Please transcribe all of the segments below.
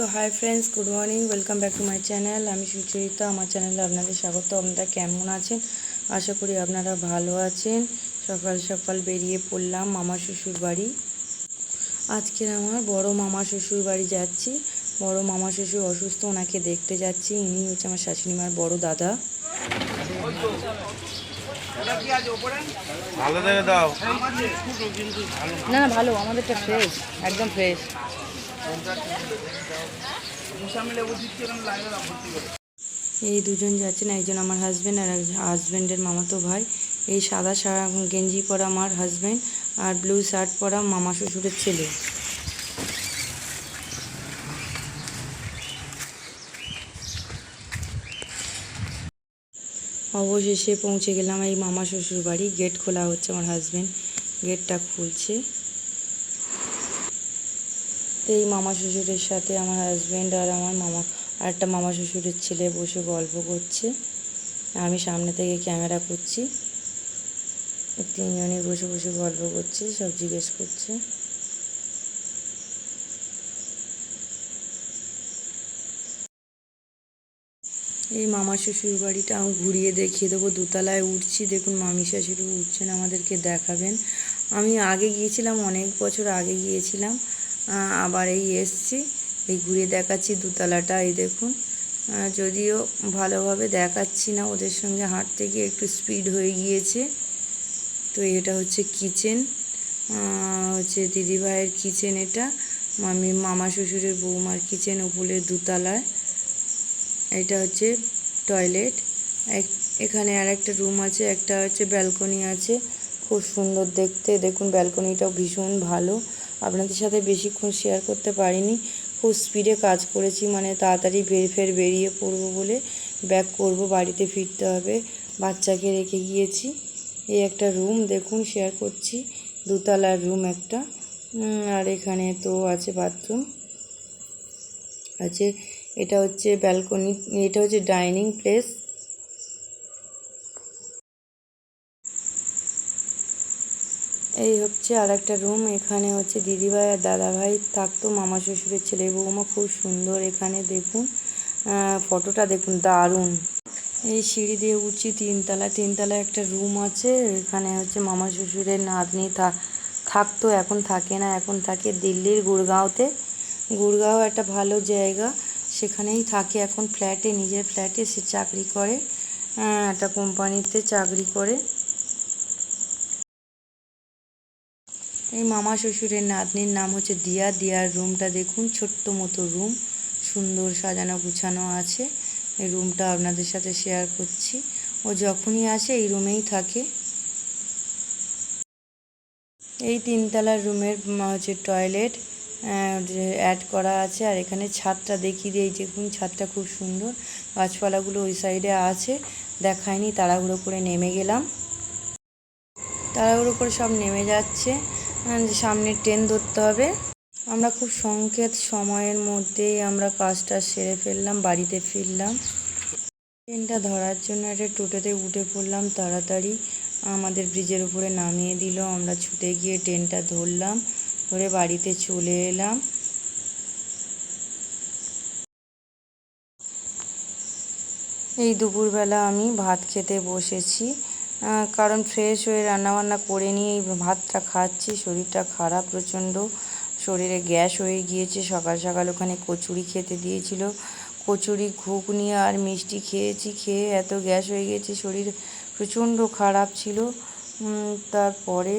তো hi friends, good morning, welcome back to my channel. আমি সুচরিতা। আমার চ্যানেলে আপনাদের স্বাগত। আপনারা কেমন আছেন? আশা করি আপনারা ভালো আছেন। সকাল সকাল বেরিয়ে পড়লাম মামা শ্বশুর বাড়ি। আজকের আমার বড় মামা শ্বশুর বাড়ি যাচ্ছি। বড় মামা শ্বশুর অসুস্থ, ওনাকে দেখতে যাচ্ছি। ইনি হচ্ছে আমার শাশুড়িমার বড় দাদা। না না, ভালো, আমাদেরটা ফ্রেশ, একদম ফ্রেশ। এই দুজন যাচ্ছেন, একজন আমার হাজব্যান্ড আর এক হাজব্যান্ডের মামাতো ভাই। এই সাদা গেঞ্জি পরা আমার হাজব্যান্ড আর ব্লু শার্ট পরা মামা শ্বশুরের ছেলে। অবশেষে পৌঁছে গেলাম এই মামা শ্বশুর বাড়ি। গেট খোলা হচ্ছে, আমার হাজব্যান্ড গেটটা খুলছে। তো এই মামা শ্বশুরের সাথে আমার হাজব্যান্ড আর আমার আর একটা মামা শ্বশুরের ছেলে বসে গল্প করছে। আমি সামনে থেকে ক্যামেরা করছি। তিনজনই বসে বসে গল্প করছে, সব জিজ্ঞেস করছে। এই মামা শ্বশুর বাড়িটা আমি ঘুরিয়ে দেখিয়ে দেবো। দোতলায় উঠছি, দেখুন মামি শাশুড়ি উঠছেন, আমাদেরকে দেখাবেন। আমি আগে গিয়েছিলাম, অনেক বছর আগে গিয়েছিলাম, আবার এই এসছি। এই ঘুরিয়ে দেখাচ্ছি দোতলাটা। এই দেখুন, যদিও ভালোভাবে দেখাচ্ছি না, ওদের সঙ্গে হাঁটতে গিয়ে একটু স্পিড হয়ে গিয়েছে। তো এটা হচ্ছে কিচেন, হচ্ছে দিদিভাইয়ের কিচেন। এটা মামা শ্বশুরের বৌমার কিচেন, উপরের দোতলায়। এটা হচ্ছে টয়লেট। এখানে আর একটা রুম আছে, একটা হচ্ছে ব্যালকনি আছে, খুব সুন্দর দেখতে। দেখুন ব্যালকনিটাও ভীষণ ভালো। আপনাদের সাথে বেশিক্ষণ শেয়ার করতে পারিনি, খুব স্পিডে কাজ করেছি, মানে তাড়াতাড়ি বেরিয়ে পড়বো বলে, ব্যাক করব, বাড়িতে ফিরতে হবে, বাচ্চাকে রেখে গিয়েছি। এই একটা রুম দেখুন, শেয়ার করছি, দোতলার রুম একটা। আর এখানে তো আছে বাথরুম আছে। এটা হচ্ছে ব্যালকনি, এটা হচ্ছে ডাইনিং প্লেস। এই হচ্ছে আর একটা রুম। এখানে হচ্ছে দিদিভাই আর দাদাভাই থাকতো, মামা শ্বশুরের ছেলে বৌমা। খুব সুন্দর এখানে দেখুন, ফটোটা দেখুন, দারুণ। এই সিঁড়ি দিয়ে উঠছি তিনতলায় একটা রুম আছে। এখানে হচ্ছে মামা শ্বশুরের নাতনি থাকতো, এখন থাকে না, এখন থাকে দিল্লির গুড়গাঁওতে। গুড়গাঁও একটা ভালো জায়গা, সেখানেই থাকে এখন, ফ্ল্যাটে, নিজের ফ্ল্যাটে সে চাকরি করে, একটা কোম্পানিতে চাকরি করে। এই মামা শ্বশুরের নাতনির নাম হচ্ছে দিয়া। দিয়ার রুমটা দেখুন, ছোট্ট মতো রুম, সুন্দর সাজানো গুছানো আছে। এই রুমটা আপনাদের সাথে শেয়ার করছি। ও যখনই আসে এই রুমেই থাকে। এই তিনতলার রুমের হচ্ছে টয়লেট অ্যাড করা আছে। আর এখানে ছাদটা দেখিয়ে দিই, দেখুন ছাদটা খুব সুন্দর। গাছপালাগুলো ওই সাইডে আছে, দেখায়নি, তাড়াহুড়ো করে নেমে গেলাম। তাড়াহুড়ো করে সব নেমে যাচ্ছে, সামনে ট্রেন ধরতে হবে। আমরা খুব সংক্ষেপ সময়ের মধ্যেই আমরা কাজটা সেরে ফেললাম, বাড়িতে ফিরলাম। ট্রেনটা ধরার জন্য একটা টোটোতে উঠে পড়লাম তাড়াতাড়ি। আমাদের ব্রিজের উপরে নামিয়ে দিল, আমরা ছুটে গিয়ে ট্রেনটা ধরলাম, ধরে বাড়িতে চলে এলাম। এই দুপুরবেলা আমি ভাত খেতে বসেছি, কারণ ফ্রেশ হয়ে রান্নাবান্না করে নিয়ে এই ভাতটা খাচ্ছি। শরীরটা খারাপ প্রচণ্ড, শরীরে গ্যাস হয়ে গিয়েছে। সকাল সকাল ওখানে কচুরি খেতে দিয়েছিল, কচুরি, ঘুগনি আর মিষ্টি খেয়েছি, খেয়ে এত গ্যাস হয়ে গেছে, শরীর প্রচণ্ড খারাপ ছিল। তারপরে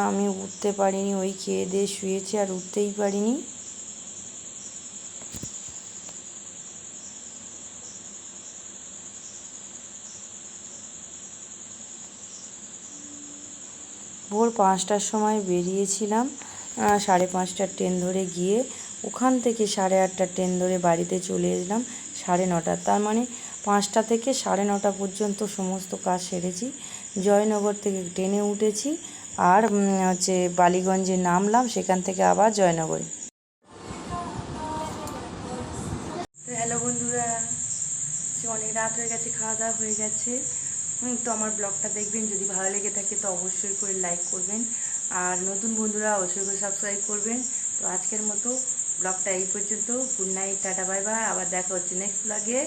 আমি উঠতে পারিনি, ওই খেয়ে দিয়ে শুয়েছি, আর উঠতেই পারিনি। ভোর 5টার সময় বেরিয়েছিলাম, 5:30টার ট্রেন ধরে গিয়ে ওখান থেকে 8:30টার ট্রেন ধরে বাড়িতে চলে এলাম 9:30। তার মানে 5টা থেকে 9:30 পর্যন্ত সমস্ত কাজ সেরেছি। জয়নগর থেকে ট্রেনে উঠেছি, আর হচ্ছে বালিগঞ্জে নামলাম, সেখান থেকে আবার জয়নগরে। হ্যালো বন্ধুরা, অনেক রাত হয়ে গেছে, খাওয়া দাওয়া হয়ে গেছে। তো আমার ব্লগটা দেখবেন, যদি ভালো লেগে থাকে তো অবশ্যই করে লাইক করবেন, আর নতুন বন্ধুরা অবশ্যই করে সাবস্ক্রাইব করবেন। তো আজকের মতো ব্লগটা এই পর্যন্ত। Good night, tata, bye bye. আবার দেখা হচ্ছে নেক্সট ব্লগে।